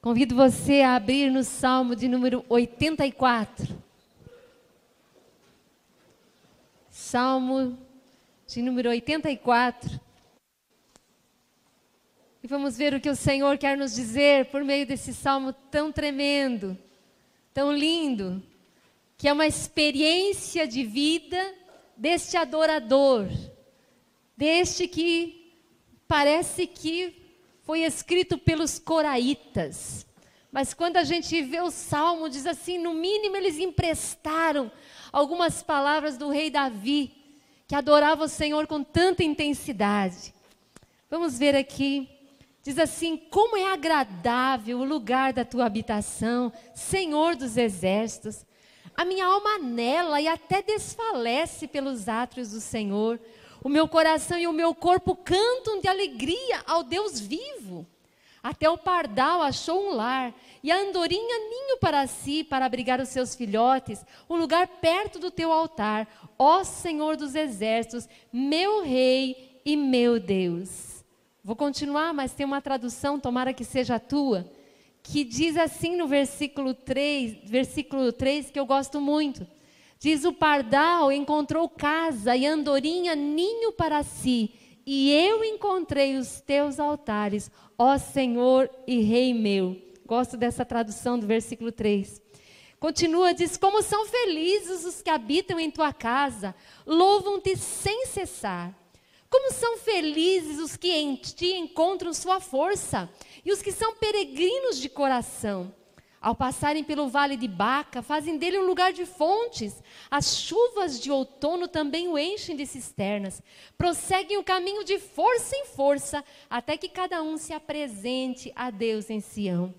Convido você a abrir no Salmo de número 84. Salmo de número 84. E vamos ver o que o Senhor quer nos dizer por meio desse salmo tão tremendo, tão lindo, que é uma experiência de vida deste adorador, deste que parece que foi escrito pelos coraitas. Mas quando a gente vê o salmo, diz assim, no mínimo eles emprestaram algumas palavras do rei Davi, que adorava o Senhor com tanta intensidade. Vamos ver aqui. Diz assim, como é agradável o lugar da tua habitação, Senhor dos exércitos. A minha alma anela e até desfalece pelos átrios do Senhor. O meu coração e o meu corpo cantam de alegria ao Deus vivo. Até o pardal achou um lar, e a andorinha ninho para si, para abrigar os seus filhotes, um lugar perto do teu altar, ó Senhor dos exércitos, meu Rei e meu Deus. Vou continuar, mas tem uma tradução, tomara que seja a tua, que diz assim no versículo 3, que eu gosto muito. Diz, o pardal encontrou casa e a andorinha ninho para si, e eu encontrei os teus altares, ó Senhor e Rei meu. Gosto dessa tradução do versículo 3. Continua, diz, como são felizes os que habitam em tua casa, louvam-te sem cessar. Como são felizes os que em ti encontram sua força, e os que são peregrinos de coração. Ao passarem pelo vale de Baca, fazem dele um lugar de fontes. As chuvas de outono também o enchem de cisternas. Prosseguem o caminho de força em força, até que cada um se apresente a Deus em Sião.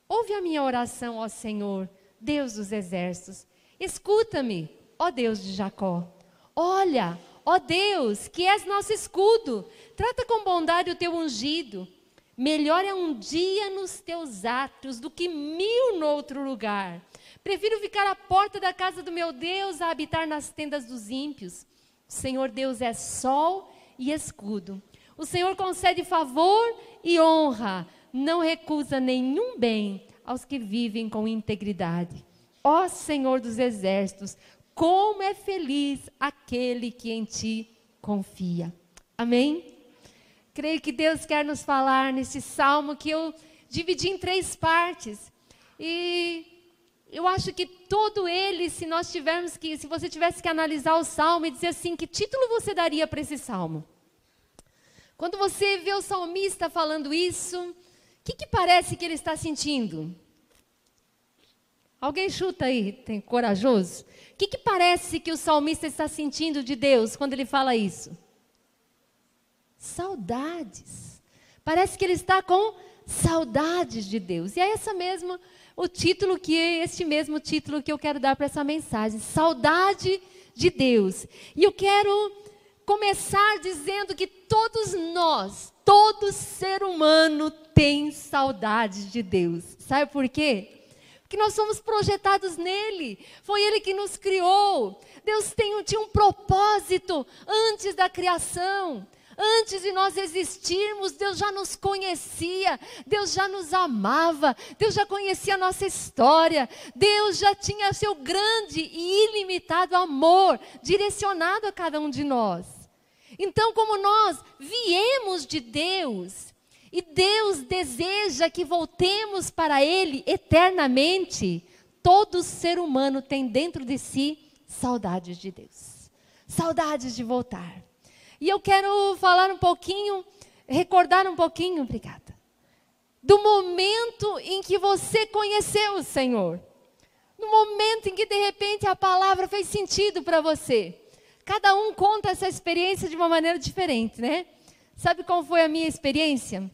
Ouve a minha oração, ó Senhor, Deus dos exércitos. Escuta-me, ó Deus de Jacó. Olha, ó Deus, que és nosso escudo, trata com bondade o teu ungido. Melhor é um dia nos teus átrios do que 1000 no outro lugar. Prefiro ficar à porta da casa do meu Deus a habitar nas tendas dos ímpios. O Senhor Deus é sol e escudo. O Senhor concede favor e honra. Não recusa nenhum bem aos que vivem com integridade. Ó Senhor dos exércitos, como é feliz aquele que em ti confia. Amém? Creio que Deus quer nos falar nesse salmo que eu dividi em 3 partes. E eu acho que todo ele, se você tivesse que analisar o salmo e dizer assim, que título você daria para esse salmo? Quando você vê o salmista falando isso, o que parece que ele está sentindo? Alguém chuta aí, tem corajoso? O que parece que o salmista está sentindo de Deus quando ele fala isso? Saudades. Parece que ele está com saudades de Deus. E é este mesmo título que eu quero dar para essa mensagem. Saudade de Deus. E eu quero começar dizendo que todos nós, todo ser humano tem saudades de Deus. Sabe por quê? Porque nós somos projetados nele, foi ele que nos criou. Deus tinha um propósito antes da criação, antes de nós existirmos. Deus já nos conhecia, Deus já nos amava, Deus já conhecia a nossa história, Deus já tinha seu grande e ilimitado amor direcionado a cada um de nós. Então, como nós viemos de Deus, e Deus deseja que voltemos para Ele eternamente, todo ser humano tem dentro de si saudades de Deus. Saudades de voltar. E eu quero falar um pouquinho, recordar um pouquinho, obrigada, do momento em que você conheceu o Senhor. No momento em que de repente a palavra fez sentido para você. Cada um conta essa experiência de uma maneira diferente, né? Sabe qual foi a minha experiência?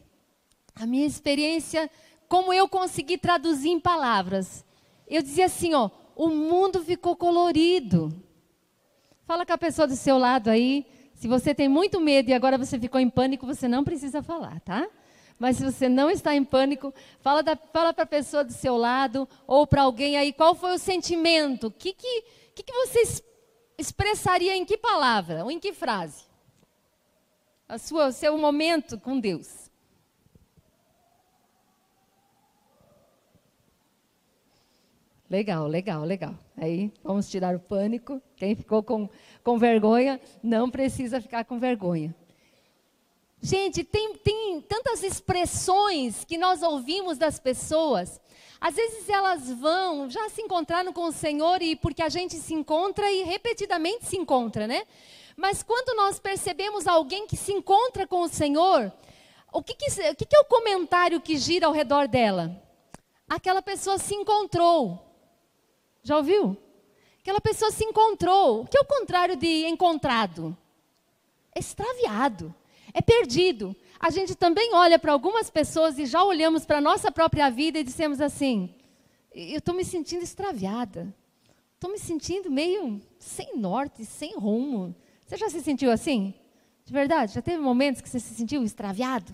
A minha experiência, como eu consegui traduzir em palavras. Eu dizia assim, ó, o mundo ficou colorido. Fala com a pessoa do seu lado aí. Se você tem muito medo e agora você ficou em pânico, você não precisa falar, tá? Mas se você não está em pânico, fala para a pessoa do seu lado ou para alguém aí, qual foi o sentimento? O que você expressaria em que palavra ou em que frase? O seu momento com Deus. Legal, legal, legal. Aí, vamos tirar o pânico. Quem ficou com vergonha, não precisa ficar com vergonha. Gente, tem tantas expressões que nós ouvimos das pessoas. Às vezes elas já se encontraram com o Senhor, e porque a gente se encontra e repetidamente se encontra, né? Mas quando nós percebemos alguém que se encontra com o Senhor, o que é o comentário que gira ao redor dela? Aquela pessoa se encontrou. Já ouviu? Aquela pessoa se encontrou. O que é o contrário de encontrado? É extraviado, é perdido. A gente também olha para algumas pessoas e já olhamos para a nossa própria vida e dissemos assim: eu estou me sentindo extraviada. Estou me sentindo meio sem norte, sem rumo. Você já se sentiu assim? De verdade? Já teve momentos que você se sentiu extraviado?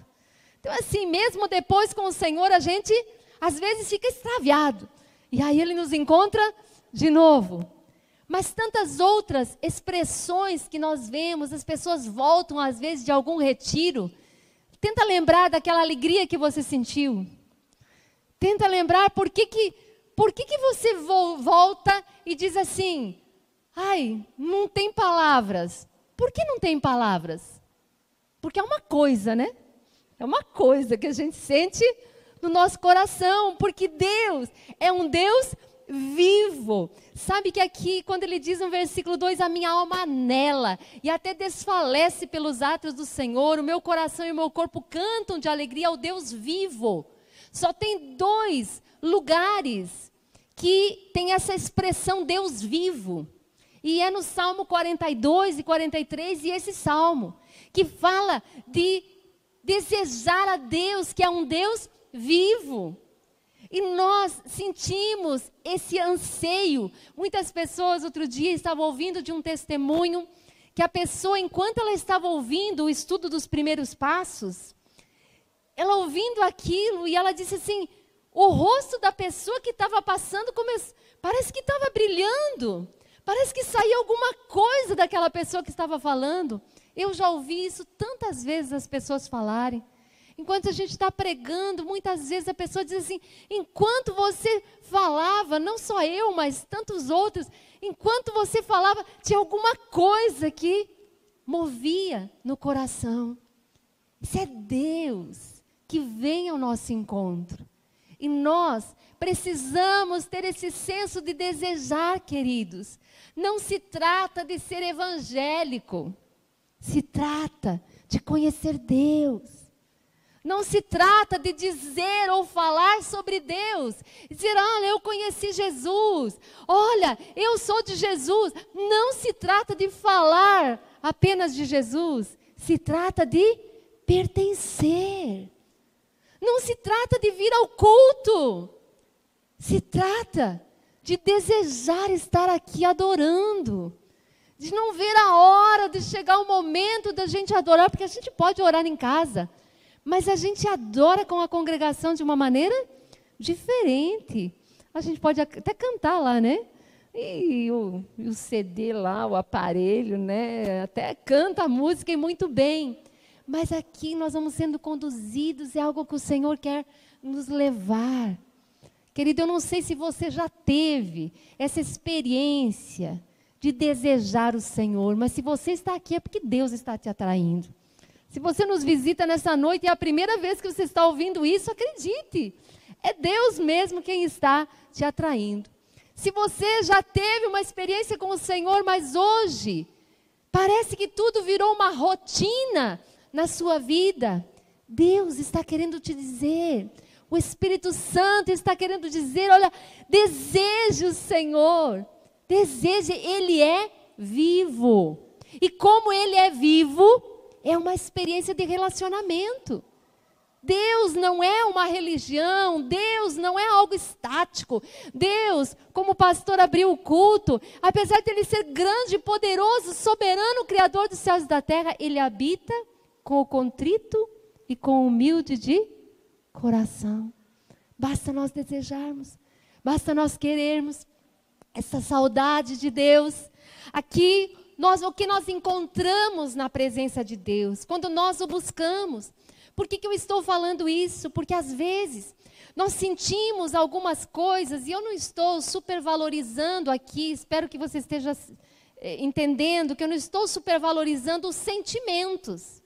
Então, assim, mesmo depois com o Senhor, a gente às vezes fica extraviado. E aí Ele nos encontra de novo. Mas tantas outras expressões que nós vemos, as pessoas voltam às vezes de algum retiro. Tenta lembrar daquela alegria que você sentiu. Tenta lembrar por que você volta e diz assim: ai, não tem palavras. Por que não tem palavras? Porque é uma coisa, né? É uma coisa que a gente sente no nosso coração, porque Deus é um Deus vivo. Sabe que aqui, quando ele diz no versículo 2, a minha alma anela e até desfalece pelos atos do Senhor, o meu coração e o meu corpo cantam de alegria ao Deus vivo. Só tem 2 lugares que tem essa expressão Deus vivo. E é no Salmo 42 e 43, e esse salmo, que fala de desejar a Deus, que é um Deus vivo. E nós sentimos esse anseio. Muitas pessoas, outro dia, estavam ouvindo de um testemunho, que a pessoa, enquanto ela estava ouvindo o estudo dos primeiros passos, ela ouvindo aquilo, e ela disse assim, o rosto da pessoa que estava passando, parece que estava brilhando. Parece que saía alguma coisa daquela pessoa que estava falando. Eu já ouvi isso tantas vezes as pessoas falarem. Enquanto a gente está pregando, muitas vezes a pessoa diz assim, enquanto você falava, não só eu, mas tantos outros, enquanto você falava, tinha alguma coisa que movia no coração. Isso é Deus que vem ao nosso encontro. E nós precisamos ter esse senso de desejar, queridos. Não se trata de ser evangélico. Se trata de conhecer Deus. Não se trata de dizer ou falar sobre Deus. Dizer, olha, eu conheci Jesus. Olha, eu sou de Jesus. Não se trata de falar apenas de Jesus. Se trata de pertencer. Não se trata de vir ao culto. Se trata de desejar estar aqui adorando. De não ver a hora de chegar o momento da gente adorar, porque a gente pode orar em casa, mas a gente adora com a congregação de uma maneira diferente. A gente pode até cantar lá, né? E o CD lá, o aparelho, né? Até canta a música e muito bem. Mas aqui nós vamos sendo conduzidos, é algo que o Senhor quer nos levar. Querido, eu não sei se você já teve essa experiência de desejar o Senhor, mas se você está aqui é porque Deus está te atraindo. Se você nos visita nessa noite e é a primeira vez que você está ouvindo isso, acredite, é Deus mesmo quem está te atraindo. Se você já teve uma experiência com o Senhor, mas hoje parece que tudo virou uma rotina na sua vida, Deus está querendo te dizer, o Espírito Santo está querendo dizer, olha, deseje o Senhor, deseje, Ele é vivo. E como Ele é vivo, é uma experiência de relacionamento. Deus não é uma religião, Deus não é algo estático. Deus, como o pastor abriu o culto, apesar de Ele ser grande, poderoso, soberano, Criador dos céus e da terra, Ele habita com o contrito e com o humilde de coração. Basta nós desejarmos, basta nós querermos essa saudade de Deus. Aqui, o que nós encontramos na presença de Deus, quando nós o buscamos. Por que eu estou falando isso? Porque às vezes Nós sentimos algumas coisas, e eu não estou supervalorizando aqui, espero que você esteja entendendo que eu não estou supervalorizando os sentimentos.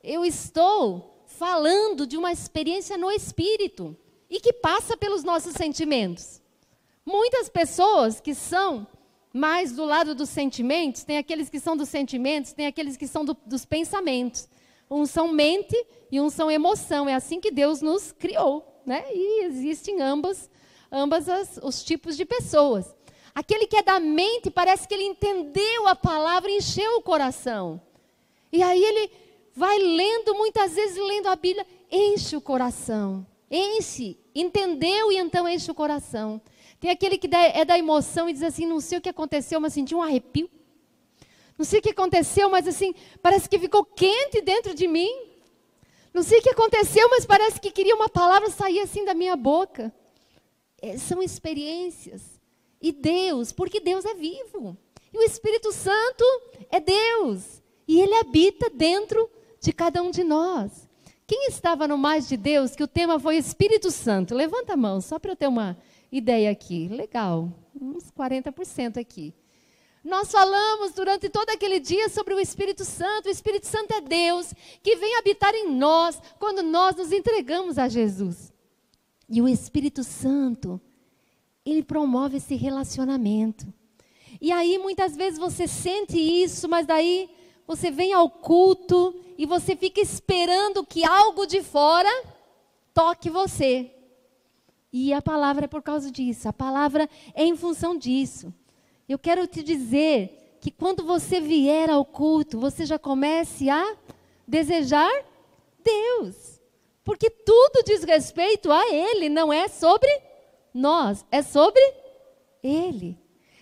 Eu estou falando de uma experiência no espírito e que passa pelos nossos sentimentos. Muitas pessoas que são mais do lado dos sentimentos, tem aqueles que são dos sentimentos, tem aqueles que são dos pensamentos. Uns são mente e uns são emoção. É assim que Deus nos criou, né? E existem ambos os tipos de pessoas. Aquele que é da mente, parece que ele entendeu a palavra e encheu o coração. E aí ele vai lendo, muitas vezes lendo a Bíblia, enche o coração. Enche, entendeu e então enche o coração. Tem aquele que é da emoção e diz assim, não sei o que aconteceu, mas senti um arrepio. Não sei o que aconteceu, mas assim, parece que ficou quente dentro de mim. Não sei o que aconteceu, mas parece que queria uma palavra sair assim da minha boca. São experiências. E Deus, porque Deus é vivo. E o Espírito Santo é Deus. E Ele habita dentro de cada um de nós. Quem estava no Mais de Deus, que o tema foi Espírito Santo? Levanta a mão, só para eu ter uma ideia aqui. Legal, uns 40% aqui. Nós falamos durante todo aquele dia sobre o Espírito Santo. O Espírito Santo é Deus que vem habitar em nós quando nós nos entregamos a Jesus. E o Espírito Santo, ele promove esse relacionamento. E aí muitas vezes você sente isso, mas daí você vem ao culto e você fica esperando que algo de fora toque você. E a palavra é por causa disso, a palavra é em função disso. Eu quero te dizer que quando você vier ao culto, você já comece a desejar Deus. Porque tudo diz respeito a Ele, não é sobre nós, é sobre Ele.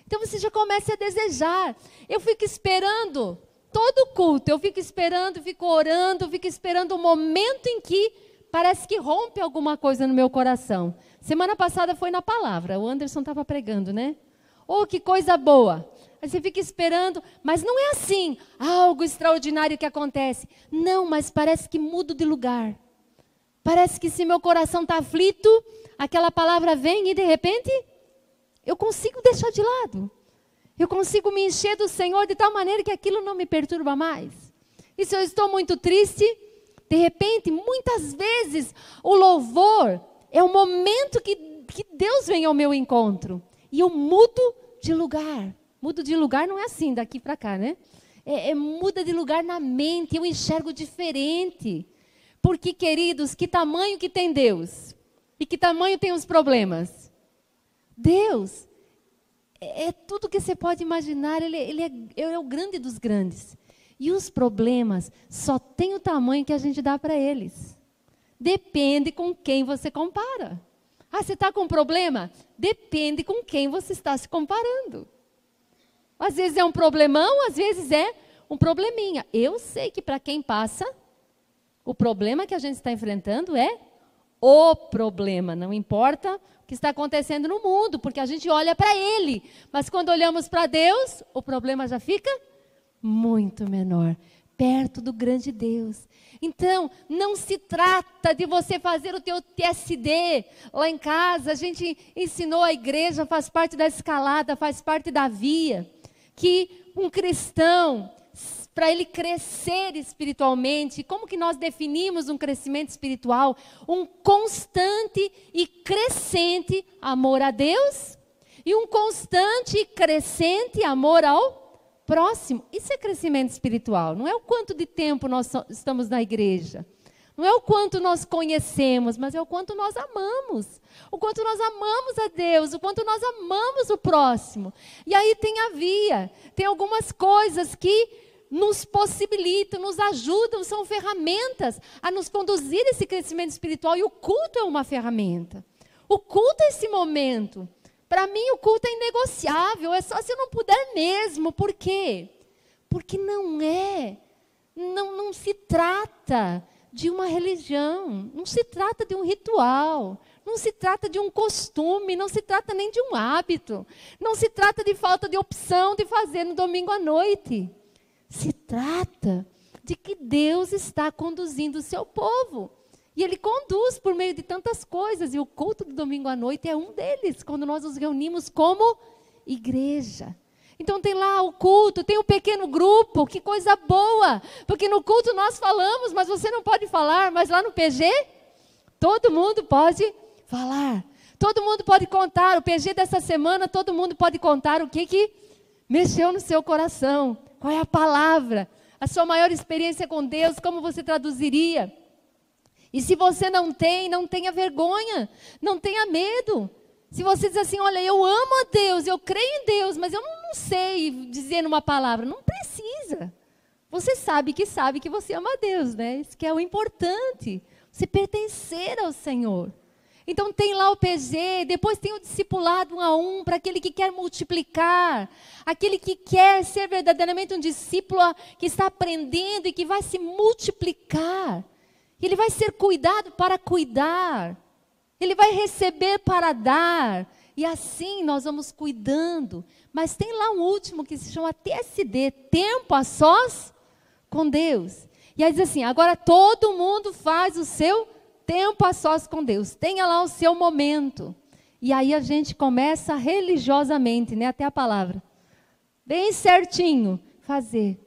Então você já começa a desejar. Eu fico esperando todo culto, eu fico esperando, fico orando, fico esperando o momento em que parece que rompe alguma coisa no meu coração. Semana passada foi na palavra, o Anderson estava pregando, né? Oh, que coisa boa. Aí você fica esperando, mas não é assim, algo extraordinário que acontece. Não, mas parece que mudo de lugar. Parece que se meu coração está aflito, aquela palavra vem e de repente eu consigo deixar de lado. Eu consigo me encher do Senhor de tal maneira que aquilo não me perturba mais. E se eu estou muito triste, de repente, muitas vezes, o louvor é o momento que Deus vem ao meu encontro. E eu mudo de lugar. Mudo de lugar não é assim, daqui para cá, né? Muda de lugar na mente, eu enxergo diferente. Porque, queridos, que tamanho que tem Deus? E que tamanho tem os problemas? Deus é tudo que você pode imaginar, ele é o grande dos grandes. E os problemas só tem o tamanho que a gente dá para eles. Depende com quem você compara. Ah, você está com um problema? Depende com quem você está se comparando. Às vezes é um problemão, às vezes é um probleminha. Eu sei que para quem passa, o problema que a gente está enfrentando é o problema. Não importa o que está acontecendo no mundo, porque a gente olha para ele. Mas quando olhamos para Deus, o problema já fica muito menor, perto do grande Deus. Então, não se trata de você fazer o teu TSD lá em casa. A gente ensinou a igreja, faz parte da escalada, faz parte da via, que um cristão, para ele crescer espiritualmente, como que nós definimos um crescimento espiritual? Um constante e crescente amor a Deus e um constante e crescente amor ao próximo. Isso é crescimento espiritual. Não é o quanto de tempo nós estamos na igreja. Não é o quanto nós conhecemos, mas é o quanto nós amamos. O quanto nós amamos a Deus, o quanto nós amamos o próximo. E aí tem a via. Tem algumas coisas que nos possibilitam, nos ajudam, são ferramentas a nos conduzir esse crescimento espiritual. E o culto é uma ferramenta. O culto é esse momento. Para mim, o culto é inegociável, é só se eu não puder mesmo. Por quê? Porque não se trata de uma religião, não se trata de um ritual, não se trata de um costume, não se trata nem de um hábito, não se trata de falta de opção de fazer no domingo à noite. Se trata de que Deus está conduzindo o seu povo. E Ele conduz por meio de tantas coisas. E o culto do domingo à noite é um deles, quando nós nos reunimos como igreja. Então tem lá o culto, tem o pequeno grupo, que coisa boa. Porque no culto nós falamos, mas você não pode falar. Mas lá no PG, todo mundo pode falar. Todo mundo pode contar. O PG dessa semana, todo mundo pode contar o que mexeu no seu coração. Qual é a palavra? A sua maior experiência com Deus, como você traduziria? E se você não tenha vergonha, não tenha medo. Se você diz assim, olha, eu amo a Deus, eu creio em Deus, mas eu não sei dizer numa palavra. Não precisa. Você sabe que você ama a Deus, né? Isso que é o importante. Você pertencer ao Senhor. Então tem lá o PG, depois tem o discipulado 1 a 1, para aquele que quer multiplicar, aquele que quer ser verdadeiramente um discípulo que está aprendendo e que vai se multiplicar. Ele vai ser cuidado para cuidar. Ele vai receber para dar. E assim nós vamos cuidando. Mas tem lá um último que se chama TSD, Tempo a Sós com Deus. E aí diz assim, agora todo mundo faz o seu tempo a sós com Deus. Tenha lá o seu momento. E aí a gente começa religiosamente, né? Até a palavra. Bem certinho, fazer.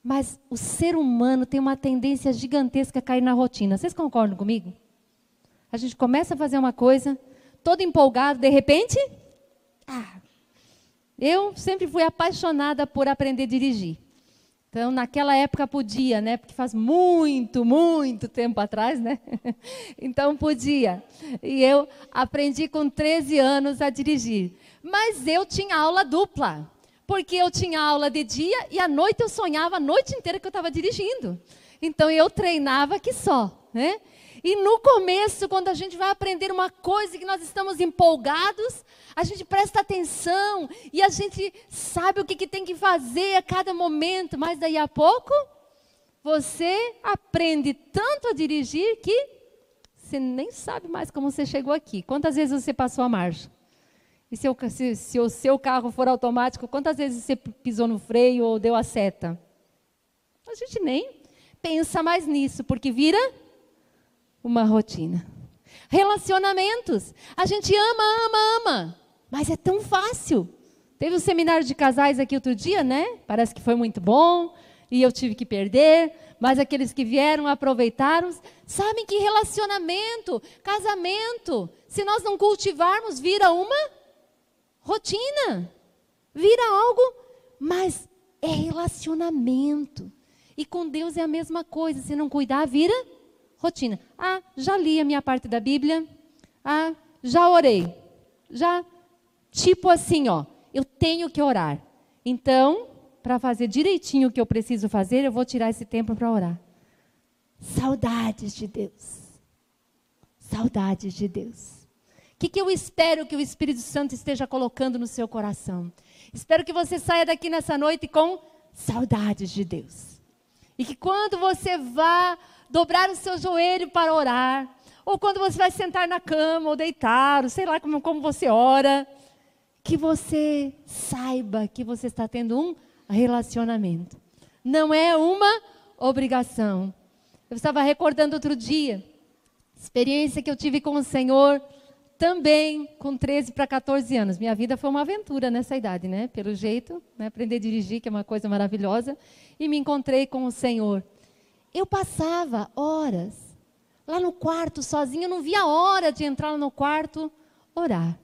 Mas o ser humano tem uma tendência gigantesca a cair na rotina. Vocês concordam comigo? A gente começa a fazer uma coisa, todo empolgado, de repente... Eu sempre fui apaixonada por aprender a dirigir. Então, naquela época podia, né? Porque faz muito, muito tempo atrás, né? Então, podia. E eu aprendi com 13 anos a dirigir. Mas eu tinha aula dupla. Porque eu tinha aula de dia e à noite eu sonhava a noite inteira que eu estava dirigindo. Então, eu treinava que só, né? E no começo, quando a gente vai aprender uma coisa que nós estamos empolgados, a gente presta atenção e a gente sabe o que tem que fazer a cada momento. Mas daí a pouco, você aprende tanto a dirigir que você nem sabe mais como você chegou aqui. Quantas vezes você passou a marcha? E se o seu carro for automático, quantas vezes você pisou no freio ou deu a seta? A gente nem pensa mais nisso, porque vira uma rotina. Relacionamentos. A gente ama, mas é tão fácil. Teve um seminário de casais aqui outro dia, né? Parece que foi muito bom e eu tive que perder, mas aqueles que vieram aproveitaram. Sabem que relacionamento, casamento, se nós não cultivarmos, vira uma rotina. Vira algo, mas é relacionamento. E com Deus é a mesma coisa. Se não cuidar, vira rotina. Já li a minha parte da Bíblia. Já orei. Tipo assim, eu tenho que orar. Então, para fazer direitinho o que eu preciso fazer, eu vou tirar esse tempo para orar. Saudades de Deus. Saudades de Deus. O que eu espero que o Espírito Santo esteja colocando no seu coração? Espero que você saia daqui nessa noite com saudades de Deus. E que quando você vá dobrar o seu joelho para orar, ou quando você vai sentar na cama, ou deitar, ou sei lá como você ora, que você saiba que você está tendo um relacionamento. Não é uma obrigação. Eu estava recordando outro dia, experiência que eu tive com o Senhor, também com 13 para 14 anos. Minha vida foi uma aventura nessa idade, né? Pelo jeito, né? Aprender a dirigir, que é uma coisa maravilhosa, e me encontrei com o Senhor. Eu passava horas lá no quarto sozinha, eu não via a hora de entrar lá no quarto, orar.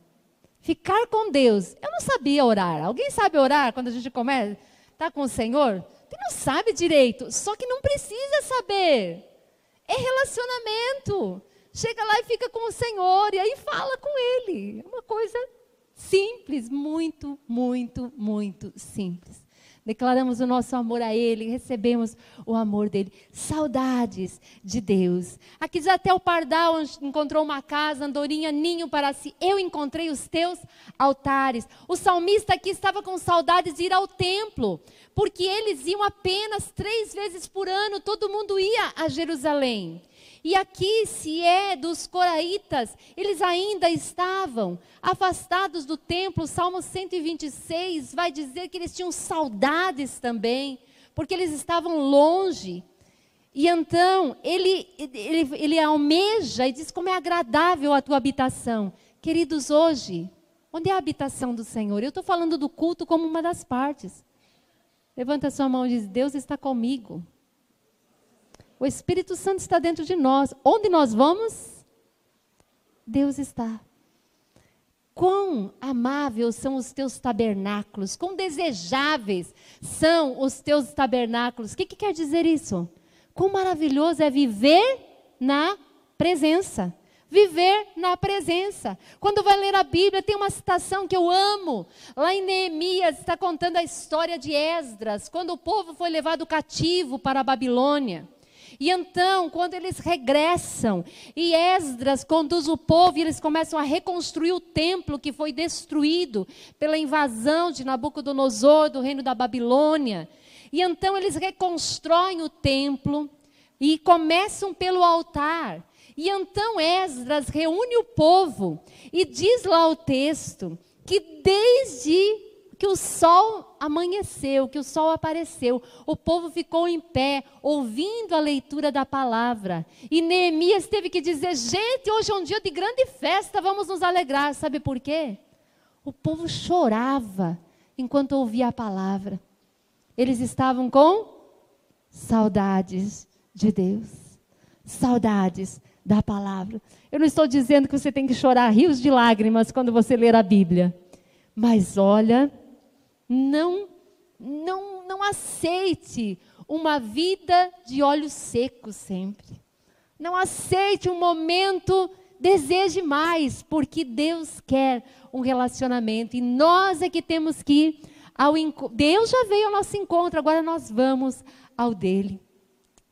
Ficar com Deus. Eu não sabia orar. Alguém sabe orar quando a gente começa? Está com o Senhor? Você não sabe direito, só que não precisa saber. É relacionamento. Chega lá e fica com o Senhor, e aí fala com Ele. É uma coisa simples, muito, muito, muito simples. Declaramos o nosso amor a Ele, recebemos o amor dEle. Saudades de Deus. Aqui diz até o pardal encontrou uma casa, andorinha, ninho para si. Eu encontrei os teus altares. O salmista aqui estava com saudades de ir ao templo, porque eles iam apenas 3 vezes por ano, todo mundo ia a Jerusalém. E aqui, se é dos coraitas, eles ainda estavam afastados do templo. O Salmo 126 vai dizer que eles tinham saudades também, porque eles estavam longe. E então, ele almeja e diz como é agradável a tua habitação. Queridos, hoje, onde é a habitação do Senhor? Eu estou falando do culto como uma das partes. Levanta a sua mão e diz, Deus está comigo. O Espírito Santo está dentro de nós. Onde nós vamos? Deus está. Quão amáveis são os teus tabernáculos, quão desejáveis são os teus tabernáculos. O que quer dizer isso? Quão maravilhoso é viver na presença. Viver na presença. Quando vai ler a Bíblia, tem uma citação que eu amo. Lá em Neemias está contando a história de Esdras, quando o povo foi levado cativo para a Babilônia. E então, quando eles regressam, e Esdras conduz o povo, e eles começam a reconstruir o templo que foi destruído pela invasão de Nabucodonosor, do reino da Babilônia. E então eles reconstroem o templo e começam pelo altar. E então Esdras reúne o povo e diz lá o texto que desde que o sol amanheceu, que o sol apareceu, o povo ficou em pé, ouvindo a leitura da palavra. E Neemias teve que dizer, gente, hoje é um dia de grande festa, vamos nos alegrar. Sabe por quê? O povo chorava enquanto ouvia a palavra. Eles estavam com saudades de Deus, saudades da palavra. Eu não estou dizendo que você tem que chorar rios de lágrimas quando você ler a Bíblia. Mas olha, não aceite uma vida de olhos secos sempre. Não aceite um momento, deseje mais, porque Deus quer um relacionamento. E nós é que temos que ir ao encontro. Deus já veio ao nosso encontro, agora nós vamos ao dele.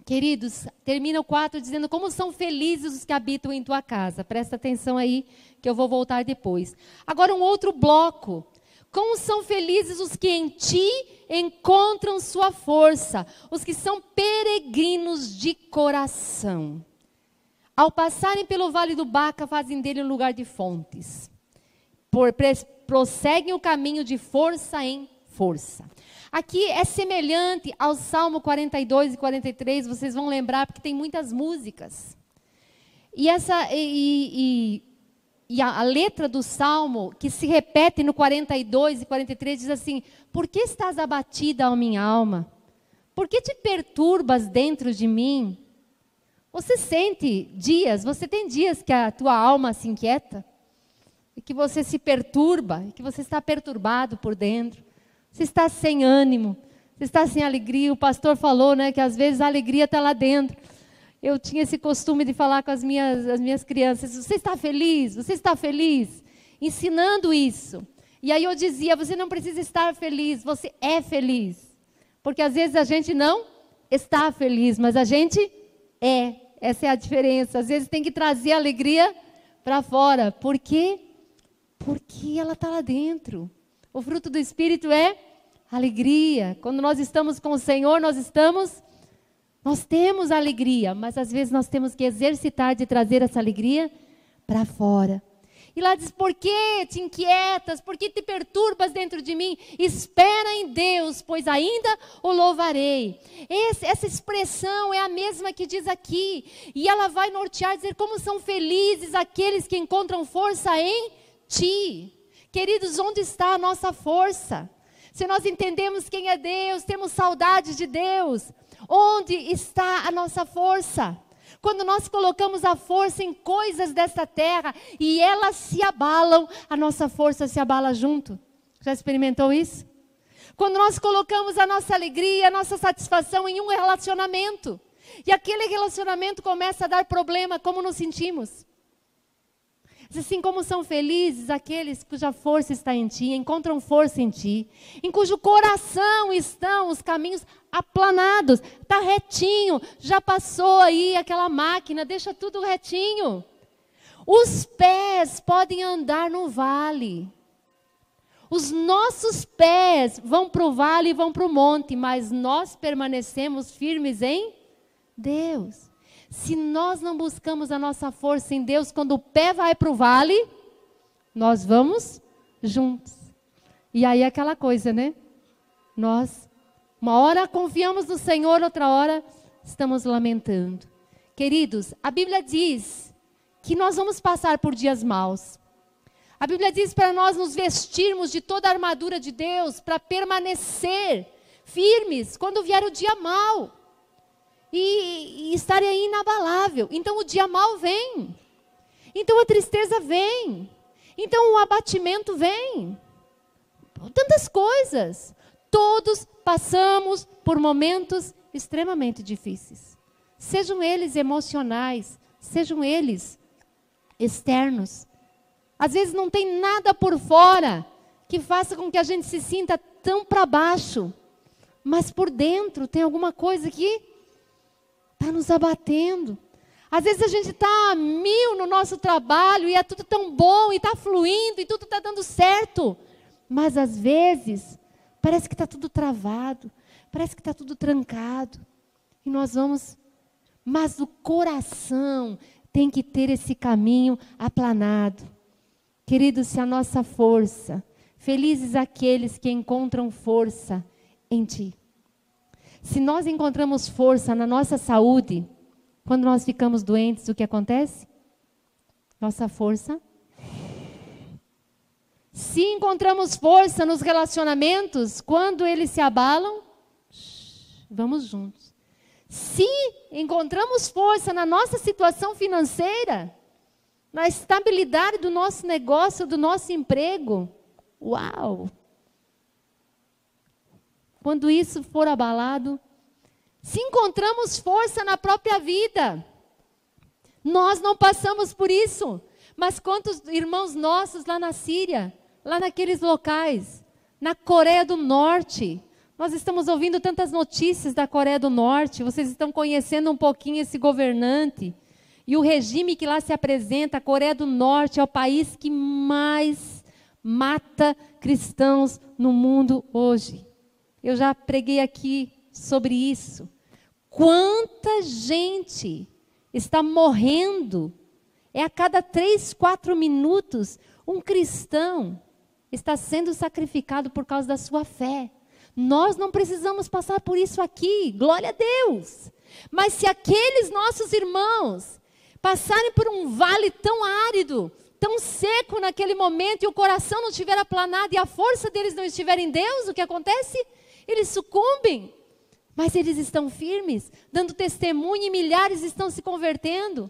Queridos, termina o 4 dizendo como são felizes os que habitam em tua casa. Presta atenção aí, que eu vou voltar depois. Agora um outro bloco. Como são felizes os que em ti encontram sua força, os que são peregrinos de coração. Ao passarem pelo vale do Baca, fazem dele um lugar de fontes. Prosseguem o caminho de força em força. Aqui é semelhante ao Salmo 42 e 43, vocês vão lembrar, porque tem muitas músicas. E a letra do Salmo, que se repete no 42 e 43, diz assim, por que estás abatida, ó minha alma? Por que te perturbas dentro de mim? Você tem dias que a tua alma se inquieta? E que você se perturba, e que você está perturbado por dentro? Você está sem ânimo, você está sem alegria. O pastor falou, né, que às vezes a alegria está lá dentro. Eu tinha esse costume de falar com as minhas crianças, você está feliz? Você está feliz? Ensinando isso. E aí eu dizia, você não precisa estar feliz, você é feliz. Porque às vezes a gente não está feliz, mas a gente é. Essa é a diferença. Às vezes tem que trazer a alegria para fora. Por quê? Porque ela está lá dentro. O fruto do Espírito é alegria. Quando nós estamos com o Senhor, nós temos alegria, mas às vezes nós temos que exercitar de trazer essa alegria para fora. E lá diz, por que te inquietas? Por que te perturbas dentro de mim? Espera em Deus, pois ainda o louvarei. Essa expressão é a mesma que diz aqui. E ela vai nortear, dizer como são felizes aqueles que encontram força em ti. Queridos, onde está a nossa força? Se nós entendemos quem é Deus, temos saudades de Deus, onde está a nossa força? Quando nós colocamos a força em coisas desta terra e elas se abalam, a nossa força se abala junto. Já experimentou isso? Quando nós colocamos a nossa alegria, a nossa satisfação em um relacionamento, e aquele relacionamento começa a dar problema, como nos sentimos? Assim como são felizes aqueles cuja força está em ti, encontram força em ti, em cujo coração estão os caminhos aplanados, está retinho, já passou aí aquela máquina, deixa tudo retinho. Os pés podem andar no vale, os nossos pés vão para o vale e vão para o monte, mas nós permanecemos firmes em Deus. Se nós não buscamos a nossa força em Deus, quando o pé vai para o vale, nós vamos juntos. E aí é aquela coisa, né? Nós, uma hora confiamos no Senhor, outra hora estamos lamentando. Queridos, a Bíblia diz que nós vamos passar por dias maus. A Bíblia diz para nós nos vestirmos de toda a armadura de Deus para permanecer firmes quando vier o dia mau. E estar aí inabalável. Então o dia mau vem. Então a tristeza vem. Então o abatimento vem. Tantas coisas. Todos passamos por momentos extremamente difíceis. Sejam eles emocionais, sejam eles externos. Às vezes não tem nada por fora que faça com que a gente se sinta tão para baixo. Mas por dentro tem alguma coisa que está nos abatendo. Às vezes a gente está a 1000 no nosso trabalho e é tudo tão bom e está fluindo e tudo está dando certo. Mas às vezes parece que está tudo travado, parece que está tudo trancado. E nós vamos... Mas o coração tem que ter esse caminho aplanado. Queridos, se a nossa força, felizes aqueles que encontram força em Ti. Se nós encontramos força na nossa saúde, quando nós ficamos doentes, o que acontece? Nossa força. Se encontramos força nos relacionamentos, quando eles se abalam, vamos juntos. Se encontramos força na nossa situação financeira, na estabilidade do nosso negócio, do nosso emprego, uau! Quando isso for abalado, se encontramos força na própria vida, nós não passamos por isso, mas quantos irmãos nossos lá na Síria, lá naqueles locais, na Coreia do Norte, nós estamos ouvindo tantas notícias da Coreia do Norte, vocês estão conhecendo um pouquinho esse governante, e o regime que lá se apresenta, a Coreia do Norte é o país que mais mata cristãos no mundo hoje. Eu já preguei aqui sobre isso. Quanta gente está morrendo. É a cada 3, 4 minutos, um cristão está sendo sacrificado por causa da sua fé. Nós não precisamos passar por isso aqui, glória a Deus. Mas se aqueles nossos irmãos passarem por um vale tão árido, tão seco naquele momento, e o coração não estiver aplanado, e a força deles não estiver em Deus, o que acontece? Eles sucumbem. Mas eles estão firmes, dando testemunho, e milhares estão se convertendo.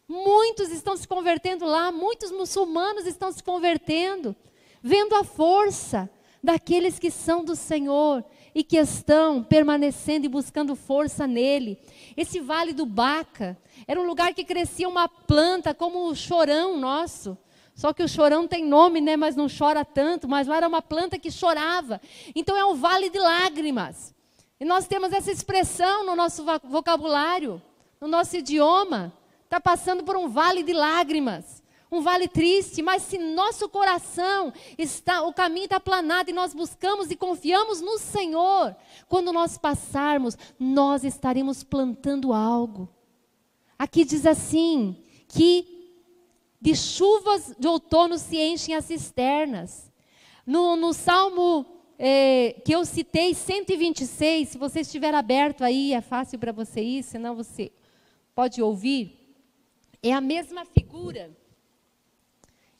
Muitos estão se convertendo lá, muitos muçulmanos estão se convertendo, vendo a força daqueles que são do Senhor e que estão permanecendo e buscando força nele. Esse vale do Baca era um lugar que crescia uma planta como o chorão nosso. Só que o chorão tem nome, né? Mas não chora tanto. Mas lá era uma planta que chorava. Então é um vale de lágrimas. E nós temos essa expressão no nosso vocabulário, no nosso idioma. Está passando por um vale de lágrimas. Um vale triste, mas se nosso coração está, o caminho está aplanado e nós buscamos e confiamos no Senhor, quando nós passarmos, nós estaremos plantando algo. Aqui diz assim, que de chuvas de outono se enchem as cisternas. No Salmo que eu citei, 126, se você estiver aberto aí, é fácil para você ir, senão você pode ouvir. É a mesma figura.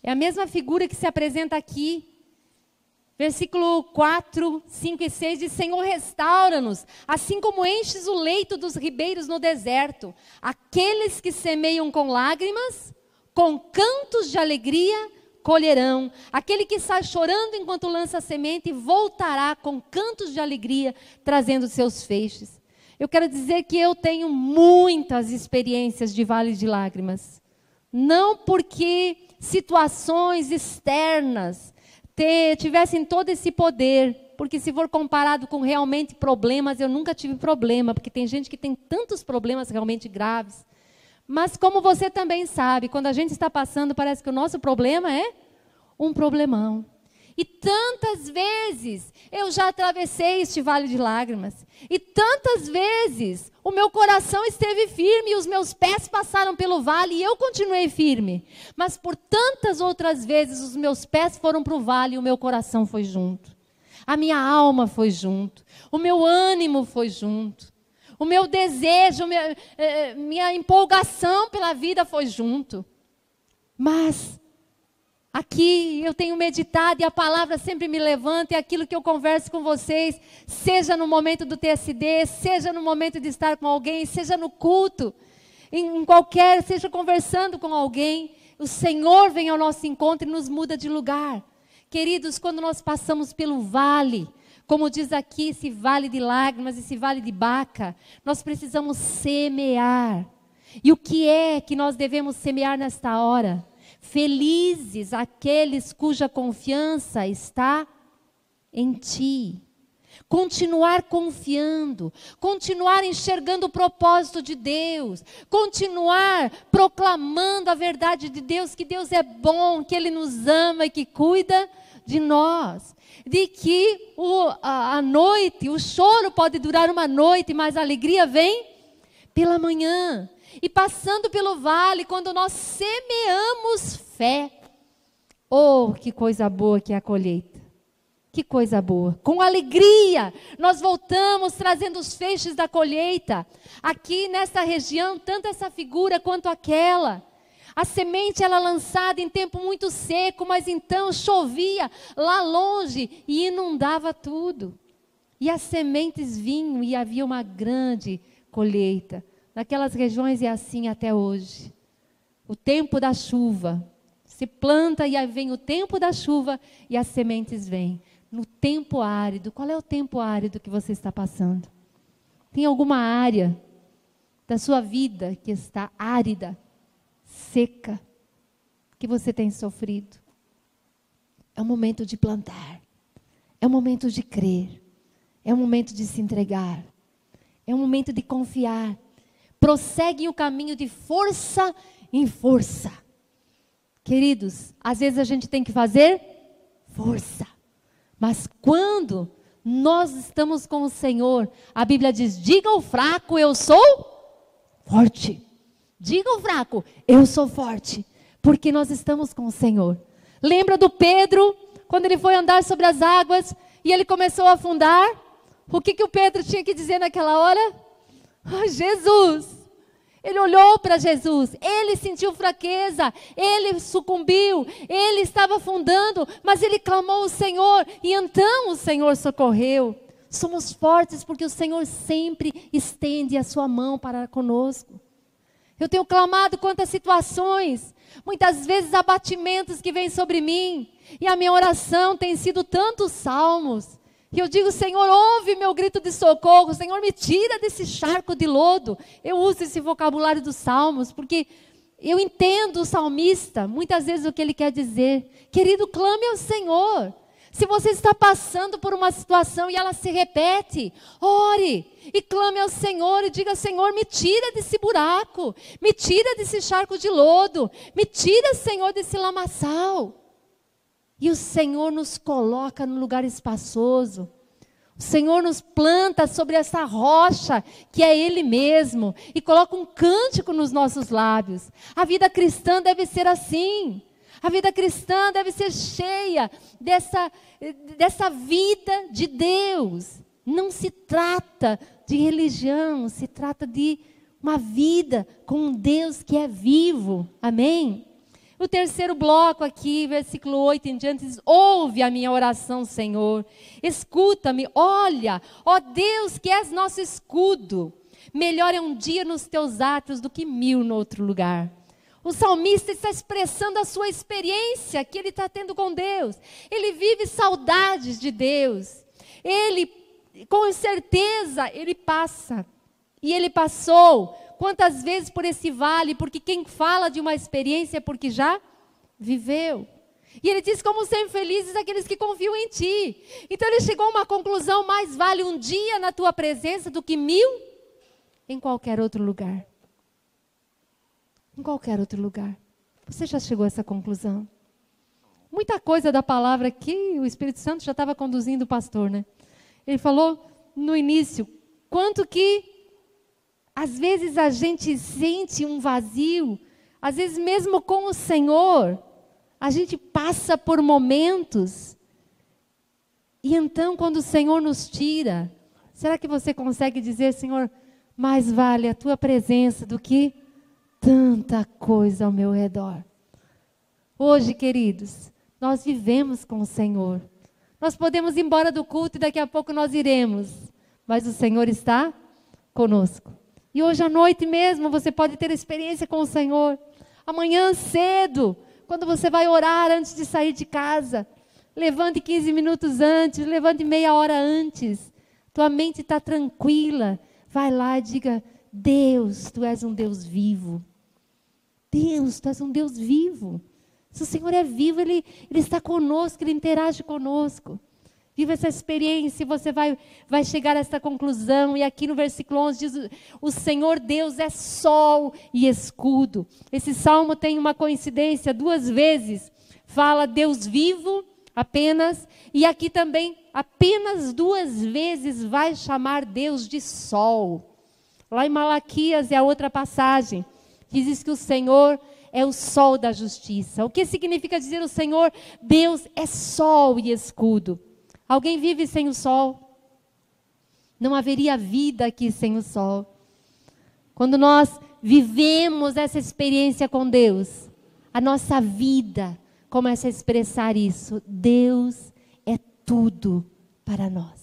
É a mesma figura que se apresenta aqui. Versículo 4, 5 e 6 diz: Senhor, restaura-nos, assim como enches o leito dos ribeiros no deserto. Aqueles que semeiam com lágrimas, com cantos de alegria, colherão. Aquele que sai chorando enquanto lança a semente, voltará com cantos de alegria, trazendo seus feixes. Eu quero dizer que eu tenho muitas experiências de vale de lágrimas. Não porque situações externas tivessem todo esse poder, porque se for comparado com realmente problemas, eu nunca tive problema, porque tem gente que tem tantos problemas realmente graves. Mas como você também sabe, quando a gente está passando, parece que o nosso problema é um problemão. E tantas vezes eu já atravessei este vale de lágrimas. E tantas vezes o meu coração esteve firme e os meus pés passaram pelo vale e eu continuei firme. Mas por tantas outras vezes os meus pés foram para o vale e o meu coração foi junto. A minha alma foi junto. O meu ânimo foi junto. O meu desejo, minha empolgação pela vida foi junto. Mas aqui eu tenho meditado e a palavra sempre me levanta, e aquilo que eu converso com vocês, seja no momento do TSD, seja no momento de estar com alguém, seja no culto, seja conversando com alguém, o Senhor vem ao nosso encontro e nos muda de lugar. Queridos, quando nós passamos pelo vale, como diz aqui, esse vale de lágrimas, esse vale de Baca, nós precisamos semear. E o que é que nós devemos semear nesta hora? Felizes aqueles cuja confiança está em Ti. Continuar confiando, continuar enxergando o propósito de Deus, continuar proclamando a verdade de Deus, que Deus é bom, que Ele nos ama e que cuida de nós. De que a noite, o choro pode durar uma noite, mas a alegria vem pela manhã. E passando pelo vale, quando nós semeamos fé, oh, que coisa boa que é a colheita. Que coisa boa. Com alegria, nós voltamos trazendo os feixes da colheita. Aqui nessa região, tanto essa figura quanto aquela. A semente era lançada em tempo muito seco, mas então chovia lá longe e inundava tudo. E as sementes vinham e havia uma grande colheita. Naquelas regiões é assim até hoje. O tempo da chuva. Se planta e aí vem o tempo da chuva e as sementes vêm. No tempo árido, qual é o tempo árido que você está passando? Tem alguma área da sua vida que está árida, seca, que você tem sofrido? É o momento de plantar, é o momento de crer, é o momento de se entregar, é o momento de confiar. Prossegue o caminho de força em força. Queridos, às vezes a gente tem que fazer força. Mas quando nós estamos com o Senhor, a Bíblia diz, diga ao fraco, eu sou forte. Diga ao fraco, eu sou forte. Porque nós estamos com o Senhor. Lembra do Pedro, quando ele foi andar sobre as águas e ele começou a afundar? O que o Pedro tinha que dizer naquela hora? Oh, Jesus! Ele olhou para Jesus, ele sentiu fraqueza, ele sucumbiu, ele estava afundando, mas ele clamou ao Senhor e então o Senhor socorreu. Somos fortes porque o Senhor sempre estende a sua mão para conosco. Eu tenho clamado quantas situações, muitas vezes abatimentos que vêm sobre mim, e a minha oração tem sido tantos salmos. E eu digo, Senhor, ouve meu grito de socorro, Senhor, me tira desse charco de lodo. Eu uso esse vocabulário dos salmos, porque eu entendo o salmista, muitas vezes o que ele quer dizer. Querido, clame ao Senhor. Se você está passando por uma situação e ela se repete, ore e clame ao Senhor e diga, Senhor, me tira desse buraco, me tira desse charco de lodo, me tira, Senhor, desse lamaçal. E o Senhor nos coloca num lugar espaçoso. O Senhor nos planta sobre essa rocha, que é Ele mesmo, e coloca um cântico nos nossos lábios. A vida cristã deve ser assim. A vida cristã deve ser cheia dessa vida de Deus. Não se trata de religião, se trata de uma vida com um Deus que é vivo. Amém? O terceiro bloco aqui, versículo 8 em diante, diz, ouve a minha oração, Senhor, escuta-me, olha, ó Deus que és nosso escudo, melhor é um dia nos teus atos do que 1000 no outro lugar. O salmista está expressando a sua experiência que ele está tendo com Deus, ele vive saudades de Deus, ele, com certeza, ele passa, e ele passou. Quantas vezes por esse vale, porque quem fala de uma experiência é porque já viveu. E ele diz, como serem felizes aqueles que confiam em ti. Então ele chegou a uma conclusão, mais vale um dia na tua presença do que 1000 em qualquer outro lugar. Em qualquer outro lugar. Você já chegou a essa conclusão? Muita coisa da palavra aqui, o Espírito Santo já estava conduzindo o pastor, né? Ele falou no início, quanto que às vezes a gente sente um vazio, às vezes mesmo com o Senhor, a gente passa por momentos, e então quando o Senhor nos tira, será que você consegue dizer, Senhor, Mais vale a tua presença do que tanta coisa ao meu redor. Hoje, queridos, nós vivemos com o Senhor. Nós podemos ir embora do culto e daqui a pouco nós iremos. Mas o Senhor está conosco. E hoje à noite mesmo você pode ter experiência com o Senhor. Amanhã cedo, quando você vai orar antes de sair de casa, levante 15 minutos antes, levante meia hora antes. Tua mente está tranquila. Vai lá e diga: Deus, Tu és um Deus vivo. Deus, Tu és um Deus vivo. Se o Senhor é vivo, Ele está conosco, Ele interage conosco. Viva essa experiência e você vai chegar a esta conclusão. E aqui no versículo 11 diz: o Senhor Deus é sol e escudo. Esse salmo tem uma coincidência, 2 vezes. Fala Deus vivo apenas. E aqui também, apenas 2 vezes vai chamar Deus de sol. Lá em Malaquias é a outra passagem, que diz que o Senhor é o sol da justiça. O que significa dizer o Senhor, Deus é sol e escudo? Alguém vive sem o sol? Não haveria vida aqui sem o sol. Quando nós vivemos essa experiência com Deus, a nossa vida começa a expressar isso. Deus é tudo para nós.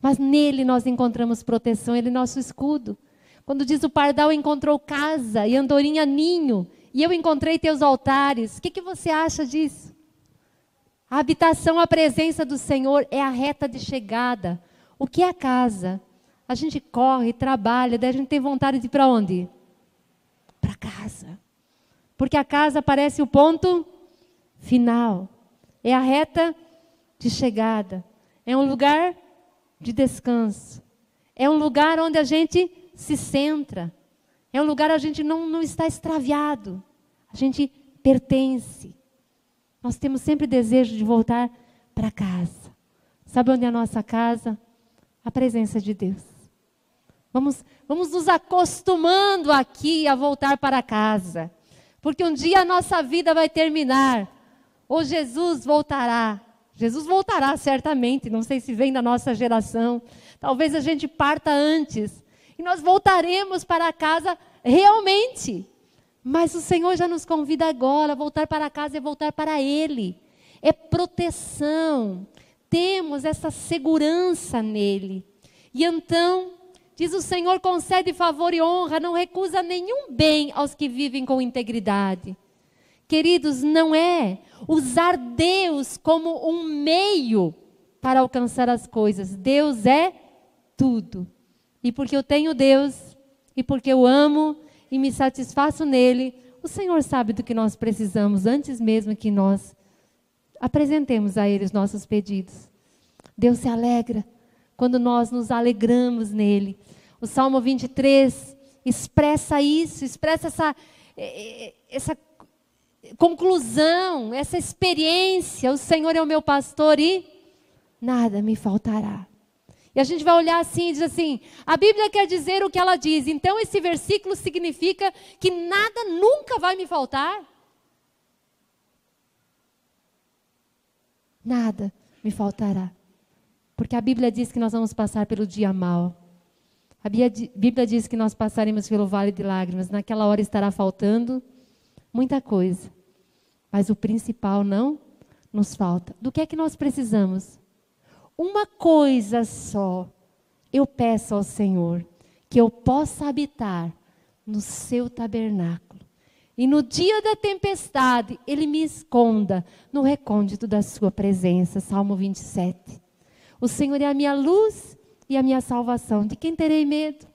Mas nele nós encontramos proteção, ele é nosso escudo. Quando diz o pardal encontrou casa e andorinha ninho, e eu encontrei teus altares, o que você acha disso? A habitação, a presença do Senhor é a reta de chegada. O que é a casa? A gente corre, trabalha, daí a gente tem vontade de ir para onde? Para casa. Porque a casa parece o ponto final. É a reta de chegada. É um lugar de descanso. É um lugar onde a gente se centra. É um lugar onde a gente não está extraviado. A gente pertence. Nós temos sempre desejo de voltar para casa. Sabe onde é a nossa casa? A presença de Deus. Vamos nos acostumando aqui a voltar para casa. Porque um dia a nossa vida vai terminar. Ou Jesus voltará. Jesus voltará certamente. Não sei se vem da nossa geração. Talvez a gente parta antes. E nós voltaremos para casa realmente. Mas o Senhor já nos convida agora. Voltar para casa é voltar para Ele. É proteção. Temos essa segurança nele. E então, diz o Senhor, concede favor e honra, não recusa nenhum bem aos que vivem com integridade. Queridos, não é usar Deus como um meio para alcançar as coisas. Deus é tudo. E porque eu tenho Deus, e porque eu amo e me satisfaço nele, o Senhor sabe do que nós precisamos antes mesmo que nós apresentemos a Ele os nossos pedidos. Deus se alegra quando nós nos alegramos nele. O Salmo 23 expressa isso, expressa essa conclusão, essa experiência. O Senhor é o meu pastor e nada me faltará. E a gente vai olhar assim e diz assim, a Bíblia quer dizer o que ela diz. Então esse versículo significa que nada nunca vai me faltar? Nada me faltará. Porque a Bíblia diz que nós vamos passar pelo dia mau. A Bíblia diz que nós passaremos pelo vale de lágrimas. Naquela hora estará faltando muita coisa. Mas o principal não nos falta. Do que é que nós precisamos? Uma coisa só eu peço ao Senhor, que eu possa habitar no seu tabernáculo. E no dia da tempestade, Ele me esconda no recôndito da sua presença. Salmo 27. O Senhor é a minha luz e a minha salvação. De quem terei medo?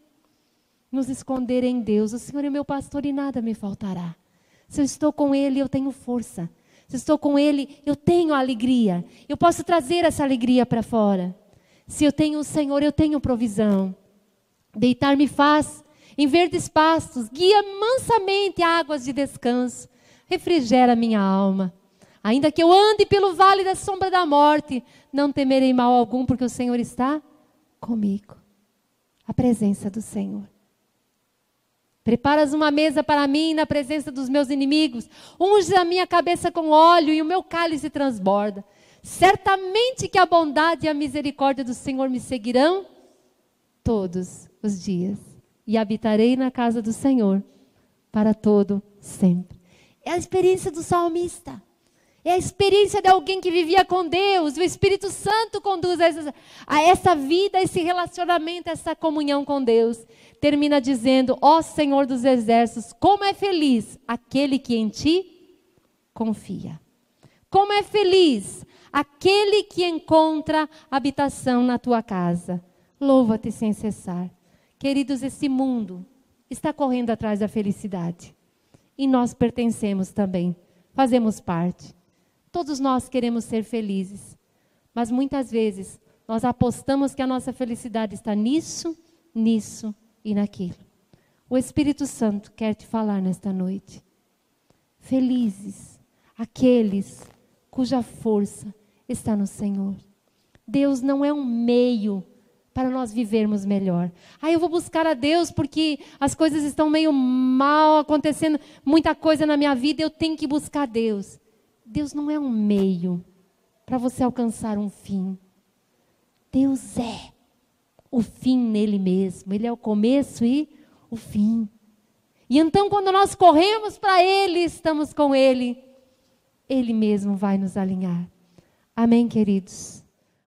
Nos esconder em Deus. O Senhor é meu pastor e nada me faltará. Se eu estou com Ele, eu tenho força. Se eu estou com Ele, eu tenho alegria. Eu posso trazer essa alegria para fora. Se eu tenho o Senhor, eu tenho provisão. Deitar-me faz em verdes pastos. Guia mansamente a águas de descanso. Refrigera minha alma. Ainda que eu ande pelo vale da sombra da morte, não temerei mal algum, porque o Senhor está comigo. A presença do Senhor. Preparas uma mesa para mim na presença dos meus inimigos. Unges a minha cabeça com óleo e o meu cálice transborda. Certamente que a bondade e a misericórdia do Senhor me seguirão todos os dias. E habitarei na casa do Senhor para todo sempre. É a experiência do salmista. É a experiência de alguém que vivia com Deus. O Espírito Santo conduz a essa vida, a esse relacionamento, a essa comunhão com Deus. Termina dizendo: ó Senhor dos exércitos, como é feliz aquele que em ti confia. Como é feliz aquele que encontra habitação na tua casa. Louva-te sem cessar. Queridos, esse mundo está correndo atrás da felicidade. E nós pertencemos também. Fazemos parte. Todos nós queremos ser felizes. Mas muitas vezes nós apostamos que a nossa felicidade está nisso, nisso e naquilo. O Espírito Santo quer te falar nesta noite. Felizes aqueles cuja força está no Senhor. Deus não é um meio para nós vivermos melhor. Eu vou buscar a Deus porque as coisas estão meio mal acontecendo, muita coisa na minha vida, eu tenho que buscar Deus. Deus não é um meio para você alcançar um fim. Deus é o fim nele mesmo. Ele é o começo e o fim. E então quando nós corremos para Ele, estamos com Ele, Ele mesmo vai nos alinhar. Amém, queridos?